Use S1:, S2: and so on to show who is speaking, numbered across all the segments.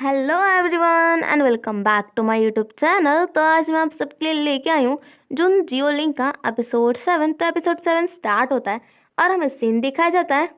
S1: Hello everyone and welcome back to my YouTube channel. तो आज मैं आप सबके लिए लेके आई हूँ जुन जियो लिंक का एपिसोड 7। तो एपिसोड 7 स्टार्ट होता है और हमें सीन दिखाया जाता है।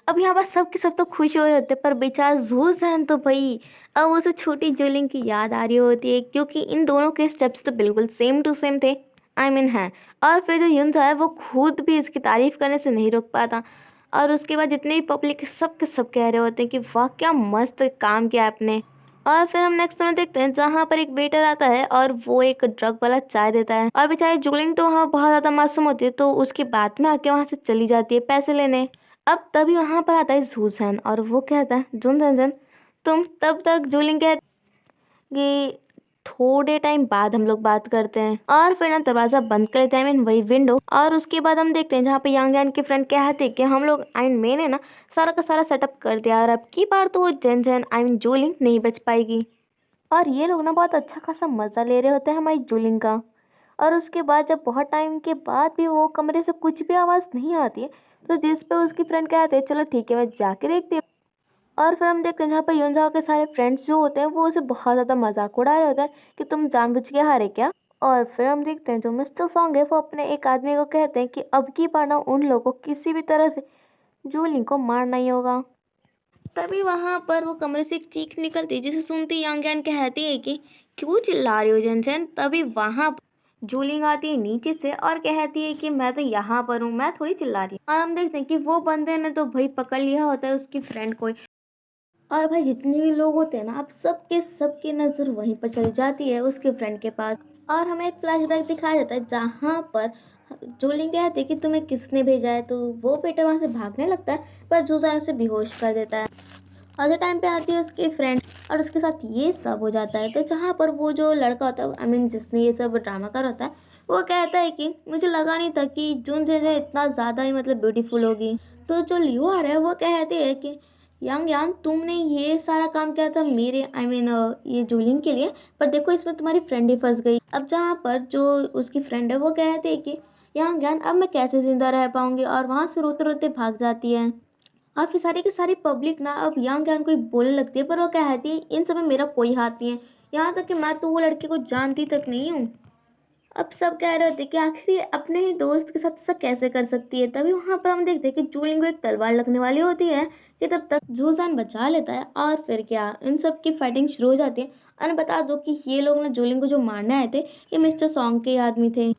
S1: अब यहाँ पर सब के सब तो खुश हो रहे होते पर बेचारा जूसन तो भाई अब उसे छोटी जुलिंग की याद आ रही होती है, क्योंकि इन दोनों के स्टेप्स तो बिल्कुल सेम टू सेम थे। है। और फिर जो युन है वो खुद भी इसकी तारीफ करने से नहीं रोक पाता। और उसके बाद जितने भी पब्लिक सब के सब कह रहे होते हैं कि वाह क्या मस्त काम किया आपने। और फिर हम नेक्स्ट में देखते हैं जहाँ पर एक वेटर आता है और वो एक ड्रग वाला चाय देता है, और बेचारी जुगलिंग तो वहाँ बहुत ज्यादा मासूम होती है, तो उसके बाद में आके वहाँ से चली जाती है पैसे लेने। अब तभी वहां पर आता है जूसन और वो कहता है जुन जन जन तुम तब तक जूलिंग कहती कि थोड़े टाइम बाद हम लोग बात करते हैं। और फिर ना दरवाजा बंद कर लेते हैं, वही विंडो। और उसके बाद हम देखते हैं जहाँ पे यांग यान के फ्रेंड कहते हैं कि हम लोग मैंने ना सारा का सारा सेटअप कर दिया और अब की बार तो वो जन जन जूलिंग नहीं बच पाएगी। और ये लोग ना बहुत अच्छा खासा मजा ले रहे होते हैं हमारी जूलिंग का। और उसके बाद जब बहुत टाइम के बाद भी वो कमरे से कुछ भी आवाज़ नहीं आती है, तो जिस पे उसकी फ्रेंड कहते हैं चलो ठीक है मैं जाके देखती हूँ। और फिर हम देखते हैं जहाँ पर युनजाओ के सारे फ्रेंड्स जो होते हैं वो उसे बहुत ज़्यादा मजाक उड़ा रहे होते हैं कि तुम जानबूझ के हारे क्या। और फिर हम देखते हैं जो मिस्टर सॉन्ग है वो अपने एक आदमी को कहते हैं कि अब की बार ना उन लोगों को किसी भी तरह से जूलिंग को मारना ही होगा। तभी वहां पर वो कमरे से एक चीख निकलती है, जिसे सुनते ही यांग यान कहती है कि क्यों चिल्ला रही हो जनसन। तभी वहां जूलिंग आती है नीचे से और कहती है कि मैं तो यहाँ पर हूँ, मैं थोड़ी चिल्ला रही हूँ। और हम देखते हैं कि वो बंदे ने तो भाई पकड़ लिया होता है उसकी फ्रेंड को। और भाई जितने भी लोग होते हैं ना अब सबके सबकी नज़र वहीं पर चली जाती है उसके फ्रेंड के पास। और हमें एक फ्लैशबैक दिखाया जाता है जहाँ पर जोलिंग कहती है कि तुम्हें किसने भेजा है, तो वो बेटा वहाँ से भागने लगता है पर जूजान उसे बेहोश कर देता है। अगले टाइम पे आती है उसकी फ्रेंड और उसके साथ ये सब हो जाता है। तो जहाँ पर वो जो लड़का होता है जिसने ये सब ड्रामा कर होता है, वो कहता है कि मुझे लगा नहीं था कि जून जैसे इतना ज़्यादा ही ब्यूटीफुल होगी। तो जो लियो आ रहा है वो कहती है कि यांग यान तुमने ये सारा काम किया था मेरे ये जूलिंग के लिए, पर देखो इसमें तुम्हारी फ्रेंड ही फंस गई। अब जहाँ पर जो उसकी फ्रेंड है वो कहती है कि यांग यान अब मैं कैसे जिंदा रह पाऊंगी, और वहाँ से रोते रोते भाग जाती है। और फिर सारी की सारी पब्लिक ना अब यांग यान को बोलने लगती है, पर वो कहती है इन सब में मेरा कोई हाथ नहीं है, यहाँ तक कि मैं तो वो लड़के को जानती तक नहीं हूँ। अब सब कह रहे थे कि आखिर ये अपने ही दोस्त के साथ ऐसा कैसे कर सकती है। तभी वहां पर हम देखते हैं कि जूलिंग को एक तलवार लगने वाली होती है कि तब तक जूजान बचा लेता है। और फिर क्या इन सब की फाइटिंग शुरू हो जाती है। और बता दो कि ये लोग ना जूलिंग को जो मारने आए थे ये मिस्टर सॉन्ग के आदमी थे।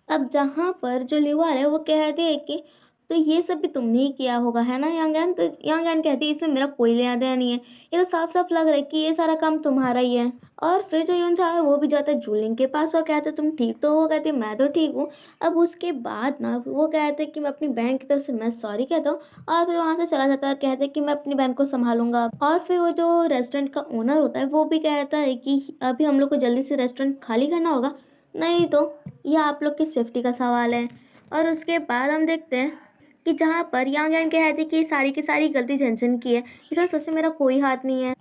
S1: अब जहाँ पर जो लिवार है वो कहते हैं कि तो ये सब भी तुमने ही किया होगा है ना यांगयान। तो यांगयान कहती है इसमें मेरा कोई लेना देना नहीं है, ये तो साफ साफ लग रहा है कि ये सारा काम तुम्हारा ही है। और फिर जो यून है वो भी जाता है जूलिंग के पास और कहते तुम ठीक तो हो, कहते मैं तो ठीक हूँ। अब उसके बाद ना वो कहते कि मैं अपनी बहन की तरफ से मैं सॉरी कहता हूँ। और फिर वहाँ से चला जाता है और कहते कि मैं अपनी बहन को संभालूंगा। और फिर वो जो रेस्टोरेंट का ओनर होता है वो भी कहता है कि अभी हम लोग को जल्दी से रेस्टोरेंट खाली करना होगा, नहीं तो ये आप लोग की सेफ्टी का सवाल है। और उसके बाद हम देखते हैं कि जहाँ पर यांग यान कहती है कि ये सारी की सारी गलती झंझन की है, इसमें सच में मेरा कोई हाथ नहीं है।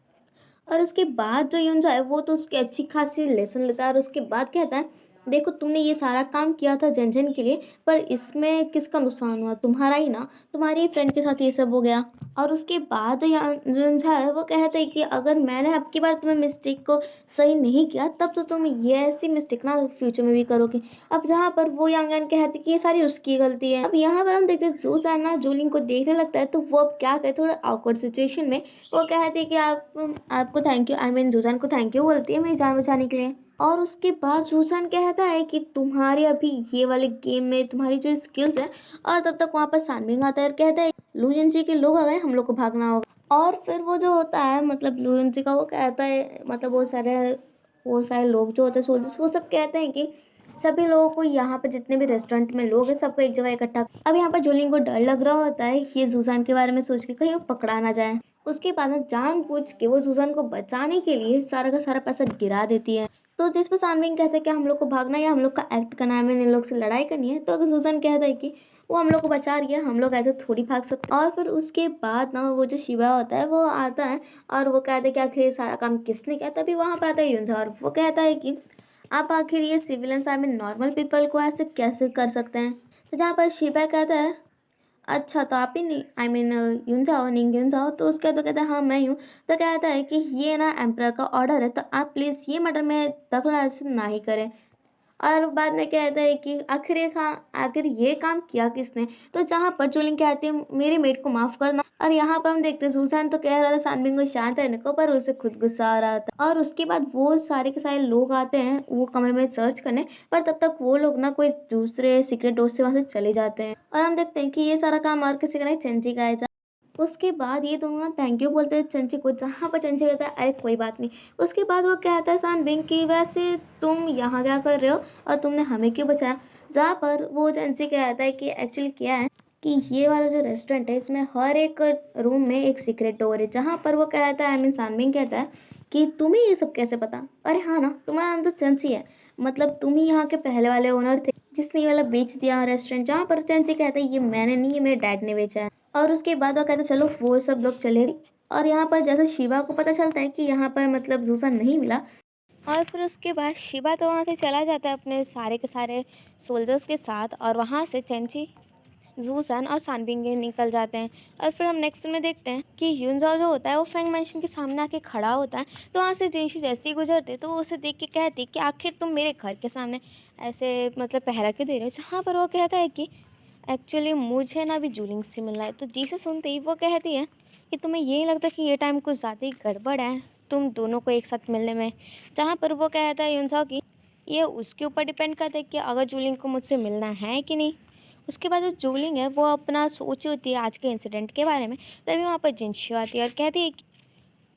S1: और उसके बाद जो यून है वो तो उसकी अच्छी खासी लेसन लेता है और उसके बाद कहता है देखो तुमने ये सारा काम किया था जन के लिए, पर इसमें किसका नुकसान हुआ, तुम्हारा ही ना, तुम्हारी फ्रेंड के साथ ये सब हो गया। और उसके बाद युन है वो कहते हैं कि अगर मैंने अब की बार तुम्हें मिस्टेक को सही नहीं किया तब तो तुम ये ऐसी मिस्टेक ना फ्यूचर में भी करोगे। अब जहाँ पर वो यांगन कहती कि ये सारी उसकी गलती है। अब यहाँ पर हम देखते हैं जूजान ना जूलिंग को देखने लगता है, तो वो अब क्या करे थोड़ा awkward सिचुएशन में वो कहती है कि आपको थैंक यू, जूजान को थैंक यू बोलती है मेरी जान बचाने के लिए। और उसके बाद जूजान कहता है कि तुम्हारे अभी ये वाले गेम में तुम्हारी जो स्किल्स है। और तब तक वहाँ पर सानबिंग आता है और कहता है लूजन जी के लोग आ गए, हम लोग को भागना होगा। और फिर वो जो होता है लूजन जी का वो कहता है वो सारे लोग जो होते हैं सोल्जर्स वो सब कहते हैं कि सभी लोगों को यहाँ पर जितने भी रेस्टोरेंट में लोग हैं सबको एक जगह इकट्ठा। अब यहाँ पर जोलिंग को डर लग रहा होता है ये सुजान के बारे में सोच के कहीं वो पकड़ा ना जाए। उसके बाद ना जानबूझ के वो सुजान को बचाने के लिए सारा का सारा पैसा गिरा देती है। तो जिस पर सानविन कहता है कि हम लोग को भागना है या हम लोग का एक्ट करना है, हमें इन लोग से लड़ाई करनी है, तो अगर सुजान कहता है कि वो हम लोग को बचा रही है, हम लोग ऐसे थोड़ी भाग सकते। और फिर उसके बाद ना वो जो शिवा होता है वो आता है और वो कहता है कि आखिर ये सारा काम किसने किया। तभी वहाँ पर आता है युंझा और वो कहता है कि आप आखिर ये civilians I mean normal people को ऐसे कैसे कर सकते हैं। तो जहाँ पर शिवा कहता है अच्छा तो आप ही नहीं आई मीन युंझाओ निंग युंझाओ, तो उसका तो कहता है हाँ मैं ही हूँ। तो कहता है कि ये ना एम्परर का ऑर्डर है तो आप प्लीज़ ये मैटर में दखल ऐसे ना ही करें। और बाद में कहता है कि आखिर ये काम किया किसने। तो जहाँ पर जोलिंग कहती है मेरी मेड को माफ़ करना। और यहाँ पर हम देखते हैं सुसान तो कह रहा था सानबिन को शांत रहने को, पर उसे खुद गुस्सा आ रहा था। और उसके बाद वो सारे के सारे लोग आते हैं वो कमरे में सर्च करने, पर तब तक वो लोग ना कोई दूसरे सीक्रेट डोर से वहाँ से चले जाते हैं। और हम देखते हैं कि ये सारा काम और किसी का नहीं, चंची का है। उसके बाद ये दोनों थैंक यू बोलते हैं चंची को, जहाँ पर चंची कहता है अरे कोई बात नहीं। उसके बाद वो कहता है सानबिन कि वैसे तुम यहाँ क्या कर रहे हो और तुमने हमें क्यों बचाया। जहाँ पर वो चंची कहता है कि एक्चुअली क्या है कि ये वाला जो रेस्टोरेंट है इसमें हर एक रूम में एक सीक्रेट डोर है। जहाँ पर वो कहता है आई मीन सानबिन कहता है कि तुम्हें ये सब कैसे पता। अरे हाँ ना, तुम्हारा नाम तो चंची है, मतलब तुम ही यहाँ के पहले वाले ओनर थे जिसने ये वाला बेच दिया रेस्टोरेंट। जहाँ पर चंची कहता है ये मैंने नहीं, ये मेरे डैड ने बेचा है। और उसके बाद वो कहते चलो वो सब लोग चले गए। और यहाँ पर जैसे शिवा को पता चलता है कि यहाँ पर मतलब जूसा नहीं मिला, और फिर उसके बाद शिवा तो वहाँ से चला जाता है अपने सारे के सारे सोल्जर्स के साथ, और वहाँ से चेंची जूसन और सानबिंगे निकल जाते हैं। और फिर हम नेक्स्ट में देखते हैं कि युनजाओ जो होता है वो फेंग मैंशन के सामने आके खड़ा होता है। तो वहाँ से जिनशी जैसे ही गुजरते तो वो उसे देख के कहती कि आखिर तुम मेरे घर के सामने ऐसे मतलब पहरा क्यों दे रहे हो। जहाँ पर वो कहता है कि एक्चुअली मुझे ना अभी जूलिंग से मिलना है। तो जी से सुनते ही वो कहती है कि तुम्हें ये लगता है कि ये टाइम कुछ ज़्यादा ही गड़बड़ है तुम दोनों को एक साथ मिलने में। जहाँ पर वो कहता है युनजाओ की ये उसके ऊपर डिपेंड करता है कि अगर जूलिंग को मुझसे मिलना है कि नहीं। उसके बाद जो जूलिंग है वो अपना सोची होती है आज के इंसिडेंट के बारे में। तभी वहाँ पर जिनशी आती है और कहती है कि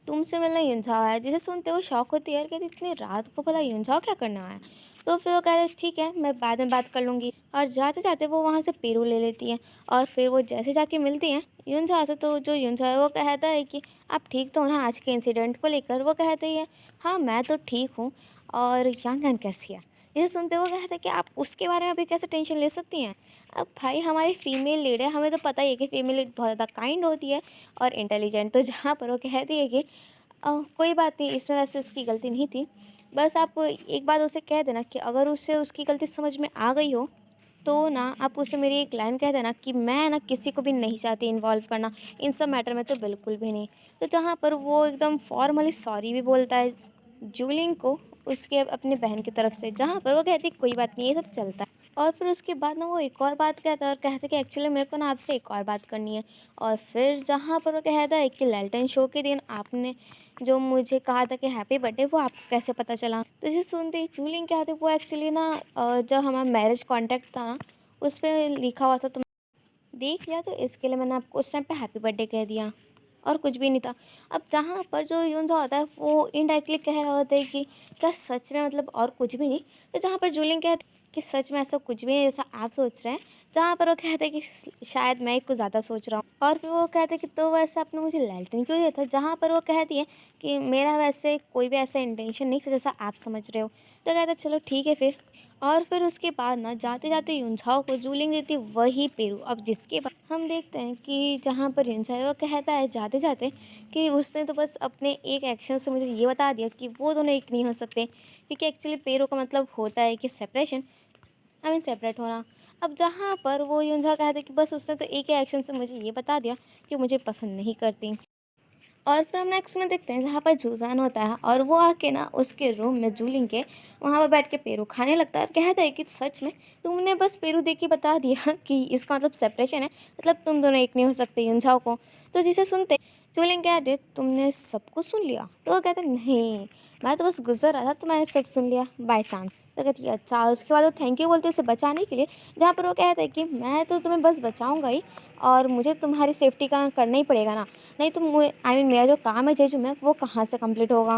S1: तुमसे मिलना युनझाओ आया। जिसे सुनते वो शौक होती है और कहती इतनी रात को भला युनझाओ क्या करने आया। तो फिर वो कहते ठीक है मैं बाद में बात कर लूँगी। और जाते जाते वो वहाँ से पेरू ले लेती है। और फिर वो जैसे जाके मिलती हैं युनझाओ से, तो जो युनझाओ है वो कहता है कि आप ठीक तो हो ना आज के इंसिडेंट को लेकर। वो कहती है हाँ मैं तो ठीक हूँ, और यांग कैसी है। इसे सुनते वो कहते हैं कि आप उसके बारे में अभी कैसे टेंशन ले सकती हैं। अब भाई हमारी फीमेल लीड है, हमें तो पता ही है कि फीमेल लीड बहुत ज़्यादा काइंड होती है और इंटेलिजेंट। तो जहाँ पर वो कहती है कि कोई बात नहीं, इसमें वैसे उसकी गलती नहीं थी, बस आप एक बात उसे कह देना कि अगर उसे उसकी गलती समझ में आ गई हो तो ना आप उसे मेरी एक लाइन कह देना कि मैं ना किसी को भी नहीं चाहती इन्वॉल्व करना इन सब मैटर में, तो बिल्कुल भी नहीं। तो जहाँ पर वो एकदम फॉर्मली सॉरी भी बोलता है जूलिंग को उसके अपनी बहन की तरफ से। जहाँ पर वो कहती कोई बात नहीं ये सब चलता है। और फिर उसके बाद ना वो एक और बात कहता है और कहता है कि एक्चुअली मेरे को ना आपसे एक और बात करनी है। और फिर जहाँ पर वो कहता है कि लेल्टन शो के दिन आपने जो मुझे कहा था कि हैप्पी बर्थडे वो आपको कैसे पता चला। तो इसे सुनते ही जूलिंग क्या थे वो एक्चुअली ना जब हमारा मैरिज कॉन्ट्रैक्ट था ना उस पर लिखा हुआ था तो देख लिया, तो इसके लिए मैंने आपको उस टाइम पे हैप्पी बर्थडे कह दिया और कुछ भी नहीं था। अब जहाँ पर जो यूंजा होता है वो इनडायरेक्टली कह रहा होता है कि क्या सच में मतलब और कुछ भी नहीं। तो जहाँ पर जूलिंग कहती कि सच में ऐसा कुछ भी नहीं जैसा आप सोच रहे हैं। जहाँ पर वो कहते हैं कि शायद मैं ही कुछ ज़्यादा सोच रहा हूँ। और फिर वो कहते हैं कि तो वैसे आपने मुझे लेल्टन क्यों दिया था। जहाँ पर वो कहती है कि मेरा वैसे कोई भी ऐसा इंटेंशन नहीं था जैसा आप समझ रहे हो। तो कहते हैं चलो ठीक है फिर। और फिर उसके बाद ना जाते जाते युनझाओ को जूलिंग देती वही पेरू। अब जिसके बाद हम देखते हैं कि जहाँ पर युनझाओ वो कहता है जाते जाते कि उसने तो बस अपने एक एक्शन से मुझे ये बता दिया कि वो दोनों एक नहीं हो सकते, क्योंकि एक्चुअली पेरू का मतलब होता है कि सेपरेशन आई मीन सेपरेट होना। अब जहाँ पर वो युनझाओ कहते कि बस उसने तो एक ही एक्शन से मुझे ये बता दिया कि मुझे पसंद नहीं करती। और फिर हम नेक्स्ट में देखते हैं जहाँ पर जूजान होता है और वो आके ना उसके रूम में जूलिंग के वहाँ पर बैठ के पेरू खाने लगता है और कहता है कि सच में तुमने बस पेरू देख के बता दिया कि इसका मतलब सेपरेशन है, मतलब तुम दोनों एक नहीं हो सकते युनझाओ को। तो जिसे सुनते जूलिंग कहते तुमने सब कुछ सुन लिया। तो वो कहते नहीं मैं तो बस गुजर रहा था तो मैंने सब सुन लिया बाय चांस। तो कहती है अच्छा। उसके बाद वो थैंक यू बोलते उसे बचाने के लिए। जहाँ पर वो कहता है कि मैं तो तुम्हें बस बचाऊंगा ही और मुझे तुम्हारी सेफ्टी का करना ही पड़ेगा ना, नहीं तो आई मीन मेरा जो काम है जेजू में वो कहाँ से कंप्लीट होगा।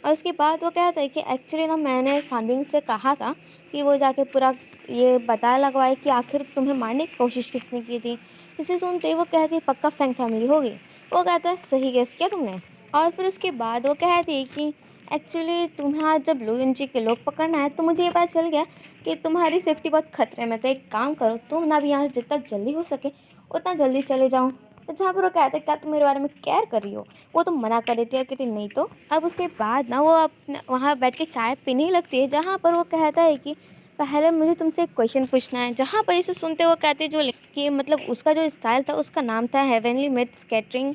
S1: और उसके बाद वो कहता है कि एक्चुअली ना मैंने सानबिन से कहा था कि वो जाके पूरा ये पता लगवाए कि आखिर तुम्हें मारने की कोशिश किसने की थी। इसे सुनते ही वो कहती है पक्का फैंग फैमिली होगी। वो कहता है सही गेस किया तुमने। और फिर उसके बाद वो कहती है कि एक्चुअली तुम्हें आज जब ब्लू एनर्जी के लोग पकड़ना है तो मुझे ये पता चल गया कि तुम्हारी सेफ्टी बहुत खतरे में। तो एक काम करो, तुम ना भी यहाँ से जितना जल्दी हो सके उतना जल्दी चले जाओ। तो जहाँ पर वो कहते हैं क्या तुम मेरे बारे में केयर कर रही हो, वो तो मना कर देती है और कहती नहीं। तो अब उसके बाद ना वो अपने वहाँ बैठ के चाय पीने ही लगती है, जहाँ पर वो कहता है कि पहले मुझे तुमसे एक क्वेश्चन पूछना है। जहाँ पर इसे सुनते वो कहते जो कि मतलब उसका जो स्टाइल था उसका नाम था हेवनली मिड स्कैटरिंग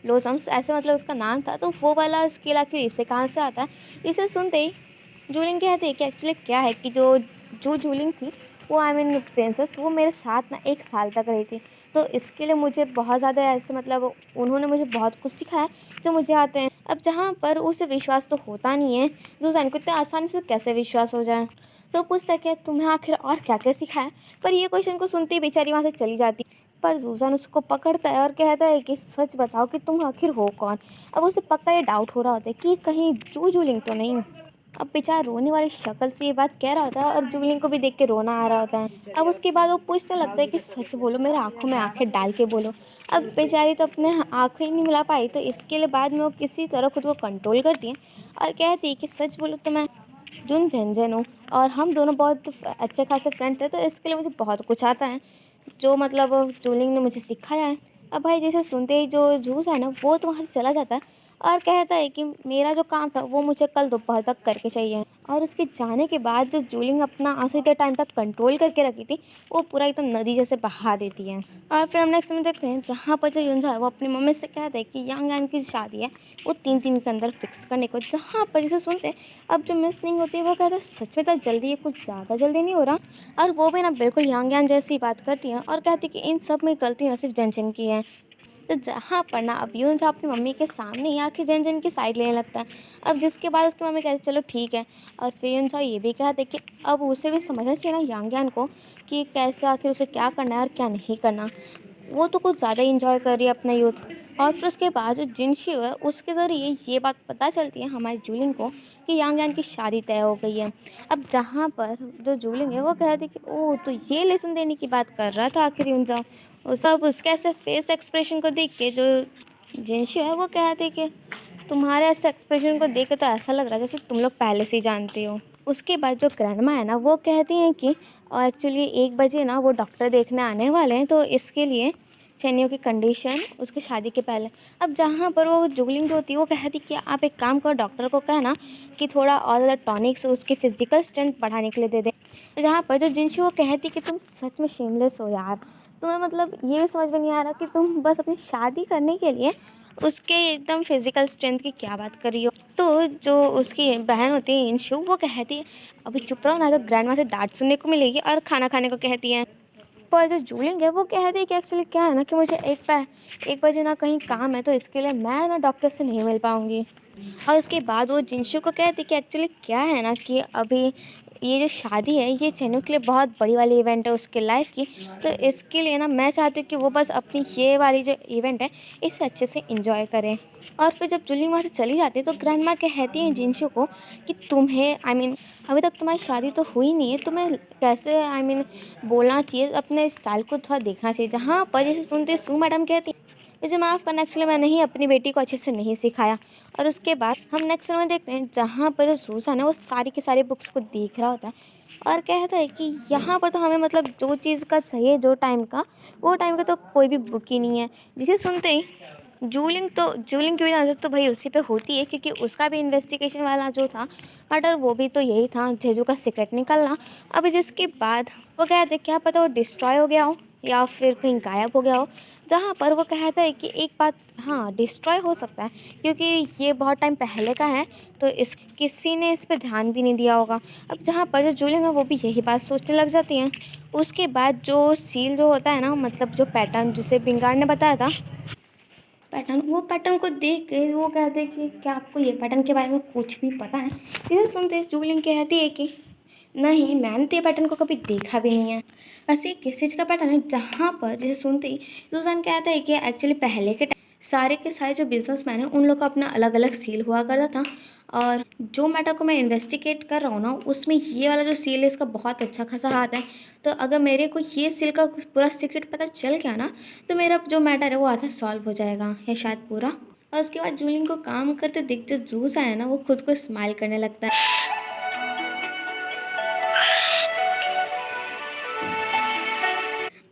S1: ब्लोसम्स, ऐसे मतलब उसका नाम था। तो वो वाला स्किल आखिर इससे कहाँ से आता है। इसे सुनते ही जूलिंग कहती है कि एक्चुअली क्या है कि जो जो जूलिंग थी वो प्रिंसेस वो मेरे साथ ना 1 साल तक रही थी। तो इसके लिए मुझे बहुत ज़्यादा ऐसे मतलब उन्होंने मुझे बहुत कुछ सिखाया जो मुझे आते हैं। अब जहाँ पर उसे विश्वास तो होता नहीं है, जूजान को इतने आसानी से कैसे विश्वास हो जाए। तो पूछता है कि तुम्हें आखिर और क्या क्या सिखाया। पर ये क्वेश्चन को सुनते ही बेचारी वहाँ से चली जाती। पर जूजान उसको पकड़ता है और कहता है कि सच बताओ कि तुम आखिर हो कौन। अब उसे पक्का ये डाउट हो रहा होता है कि कहीं जूलिंग तो नहीं। अब बेचारा रोने वाली शक्ल से ये बात कह रहा होता है और जूलिंग को भी देख के रोना आ रहा होता है। अब उसके बाद वो पूछने लगता है कि सच बोलो, मेरे आंखों में आंखें डाल के बोलो। अब बेचारी तो अपने आंखें ही नहीं मिला पाई, तो इसके लिए बाद में वो किसी तरह खुद को कंट्रोल करती है और कहती है कि सच बोलो तो मैं जुन झंझन हूँ और हम दोनों बहुत अच्छे खासे फ्रेंड थे। तो इसके लिए मुझे बहुत कुछ आता है जो मतलब जूलिंग ने मुझे सिखाया है। अब भाई जैसे सुनते ही जो जूस है ना वो तो वहाँ से चला जाता है और कहता है कि मेरा जो काम था वो मुझे कल दोपहर तक करके चाहिए। और उसके जाने के बाद जो जूलिंग अपना आंसू इतने टाइम तक कंट्रोल करके रखी थी वो पूरा एकदम नदी जैसे बहा देती है। और फिर हम नेक्स्ट में देखते हैं जहाँ पर जो युंजा है वो अपनी मम्मी से कहता है कि यांग यान की शादी है वो 3 दिन के अंदर फिक्स करने को। जहाँ पर जिसे सुनते हैं अब जो मिस नहीं होती है वो कहता है सच में तो जल्दी, ये कुछ ज़्यादा जल्दी नहीं हो रहा। और वो भी ना बिल्कुल यांग यान जैसी बात करती है और कहती है कि इन सब में गलती ना सिर्फ जंजन की है। तो जहाँ पर ना अब यून अपनी मम्मी के सामने ही आके जन की साइड लेने लगता है। अब जिसके बाद उसकी मम्मी कहती चलो ठीक है। और फिर यून ये भी कहते कि अब उसे भी समझना चाहिए ना यांग को कि कैसे आखिर उसे क्या करना है और क्या नहीं करना। वो तो कुछ ज़्यादा ही इंजॉय कर रही है अपना यूथ। और फिर उसके बाद जो जिनशियो है उसके ज़रिए ये बात पता चलती है हमारी जूलिंग को कि यांग यान की शादी तय हो गई है। अब जहाँ पर जो जूलिंग है वो कहती कि ओह तो ये लेसन देने की बात कर रहा था आखिर यून। वो सब उसके ऐसे फेस एक्सप्रेशन को देख के जो जिनशियो है वो कहते कि तुम्हारे ऐसे एक्सप्रेशन को देख के तो ऐसा लग रहा है जैसे तुम लोग पहले से ही जानते हो। उसके बाद जो ग्रैंडमा है ना वो कहती हैं कि एक्चुअली 1 बजे ना वो डॉक्टर देखने आने वाले हैं, तो इसके लिए चेन्नई की कंडीशन उसकी शादी के पहले। अब जहाँ पर वो जुगलिंग जो होती है वो कहती कि आप एक काम करो, डॉक्टर को कहना कि थोड़ा और ज़्यादा टॉनिक्स उसकी फिजिकल स्ट्रेंथ बढ़ाने के लिए दे दें। जहाँ पर जो जिनशी वो कहती कि तुम सच में शेमलेस हो यार, तुम्हें मतलब ये भी समझ में नहीं आ रहा कि तुम बस अपनी शादी करने के लिए उसके एकदम फिजिकल स्ट्रेंथ की क्या बात कर रही हो। तो जो उसकी बहन होती है इंशु वो कहती है अभी चुप रहो ना तो ग्रैंडमा से डांट सुनने को मिलेगी, और खाना खाने को कहती है। पर जो जूलिंग है वो कहती है कि एक्चुअली क्या है ना कि मुझे 1 बजे ना कहीं काम है, तो इसके लिए मैं ना डॉक्टर से नहीं मिल पाऊँगी। और उसके बाद वो जिनशु को कहती कि एक्चुअली क्या है ना कि अभी ये जो शादी है ये चेन्नू के लिए बहुत बड़ी वाली इवेंट है उसके लाइफ की। तो इसके लिए ना मैं चाहती हूँ कि वो बस अपनी ये वाली जो इवेंट है इसे अच्छे से इंजॉय करें। और फिर जब जूलिंग वहाँ से चली जाती है तो ग्रैंडमा कहती हैं जिनशु को कि तुम्हें अभी तक तुम्हारी शादी तो हुई नहीं है, तुम्हें कैसे बोलना चाहिए, अपने स्टाइल को थोड़ा देखना चाहिए। जहाँ पर जैसे सुनते सू मैडम कहती मुझे माफ़ करना, एक्चुअली मैंने ही अपनी बेटी को अच्छे से नहीं सिखाया। और उसके बाद हम नेक्स्ट में देखते हैं जहाँ पर जो सूसान है वो सारी की सारी बुक्स को देख रहा होता है और कहता है कि यहाँ पर तो हमें मतलब जो चीज़ का चाहिए जो टाइम का वो टाइम का तो कोई भी बुक ही नहीं है। जिसे सुनते ही जूलिंग की भी नज़र तो भाई उसी पे होती है, क्योंकि उसका भी इन्वेस्टिगेशन वाला जो था मर्डर वो भी तो यही था, जेजू का सीक्रेट निकलना। अब जिसके बाद वो कहते क्या पता वो डिस्ट्रॉय हो गया हो या फिर कहीं गायब हो गया हो। जहाँ पर वो कहता है कि एक बात हाँ डिस्ट्रॉय हो सकता है क्योंकि ये बहुत टाइम पहले का है, तो इस किसी ने इस पर ध्यान भी नहीं दिया होगा। अब जहाँ पर जो जूलियन है वो भी यही बात सोचने लग जाती हैं। उसके बाद जो सील जो होता है ना मतलब जो पैटर्न जिसे बिंगार ने बताया था पैटर्न, वो पैटर्न को देख के वो कहते हैं कि क्या आपको ये पैटर्न के बारे में कुछ भी पता है। इसे सुनते जूलियन कहती है कि नहीं मैंने तो ये पैटर्न को कभी देखा भी नहीं है। वैसे ये किस चीज़ का पैटर्न है। जहाँ पर जैसे सुनते ही सुजान कहता है कि एक्चुअली पहले के सारे के सारे जो बिजनेसमैन हैं उन लोग का अपना अलग अलग सील हुआ करता था। और जो मैटर को मैं इन्वेस्टिगेट कर रहा हूँ ना, उसमें ये वाला जो सील है इसका बहुत अच्छा खासा हाथ है। तो अगर मेरे को ये सील का पूरा सीक्रेट पता चल गया ना, तो मेरा जो मैटर है वो आधा सॉल्व हो जाएगा, या शायद पूरा। और उसके बाद जूलिंग को काम करते देख जो जूस आया ना, वो खुद को स्माइल करने लगता है।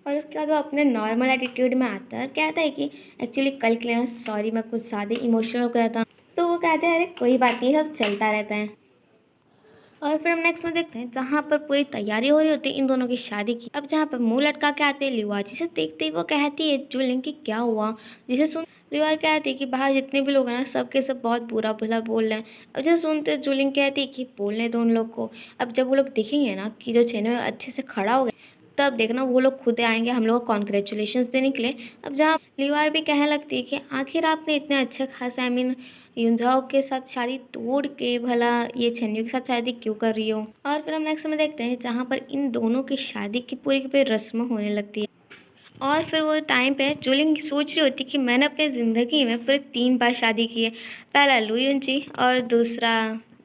S1: और उसके बाद वो अपने नॉर्मल एटीट्यूड में आता है, कहता है कि एक्चुअली कल के लिए सॉरी, मैं कुछ ज़्यादा इमोशनल हो गया था। तो वो कहते हैं अरे कोई बात नहीं, सब चलता रहता है। और फिर हम नेक्स्ट में देखते हैं जहाँ पर पूरी तैयारी हो रही होती है इन दोनों की शादी की। अब जहाँ पर मुंह लटका के आते हैं लिवा, जिसे देखते ही वो कहती है जूलिंग कि क्या हुआ। जिसे सुन लिवार कहती है कि बाहर जितने भी लोग हैं ना, सबके सब बहुत बुरा भला बोल रहे हैं। अब जैसे सुनते जूलिंग कहती है कि बोलने दो उन लोग को। अब जब वो लोग देखेंगे ना कि जो चेने में अच्छे से खड़ा हो गया, तब देखना वो लोग खुद आएंगे हम लोग को कॉन्ग्रेचुलेशन देने के लिए। अब जहाँ लिवार भी कहने लगती है कि आखिर आपने इतने अच्छे खासे युंजाओ के साथ शादी तोड़ के भला ये छन्नू के साथ शादी क्यों कर रही हो। और फिर हम नेक्स्ट में देखते हैं जहाँ पर इन दोनों की शादी की पूरी रस्म होने लगती है। और फिर वो टाइम पे जूलिंग सोच रही होती कि मैंने अपनी ज़िंदगी में पूरे 3 बार शादी की है। पहला लू युनची, और दूसरा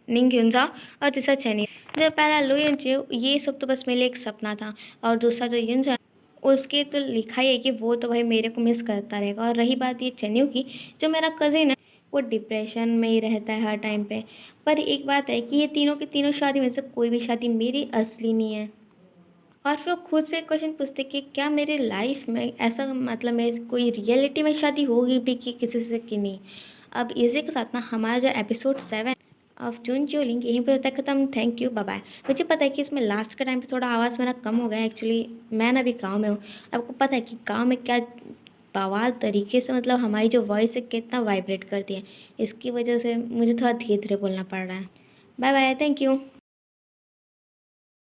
S1: निंग युनजाओ, और तीसरा चेनी। जो पहला लू युनची, ये सब तो बस मेरे लिए एक सपना था। और दूसरा जो युनजा, उसके तो लिखा ही है कि वो तो भाई मेरे को मिस करता रहेगा। और रही बात ये चेन्नू की, जो मेरा कज़िन है, वो डिप्रेशन में ही रहता है हर टाइम पे। पर एक बात है कि ये तीनों की तीनों शादी में से कोई भी शादी मेरी असली नहीं है। और फिर वो खुद से क्वेश्चन पूछते कि क्या मेरे लाइफ में ऐसा, मतलब मेरी कोई रियलिटी में शादी होगी भी कि किसी से कि नहीं। अब इसी के साथ ना हमारा जो एपिसोड 7 ऑफ जून ज्यूलिंग यहीं पर होता है ख़त्म। Thank you, bye bye. मुझे पता है कि इसमें लास्ट के टाइम पे थोड़ा आवाज़ मेरा कम हो गया। एक्चुअली मैं ना अभी गाँव में हूँ। आपको पता है कि गाँव में क्या बवाल तरीके से, मतलब हमारी जो वॉइस है कितना वाइब्रेट करती है। इसकी वजह से मुझे थोड़ा धीरे धीरे बोलना पड़ रहा है। Bye bye, thank you.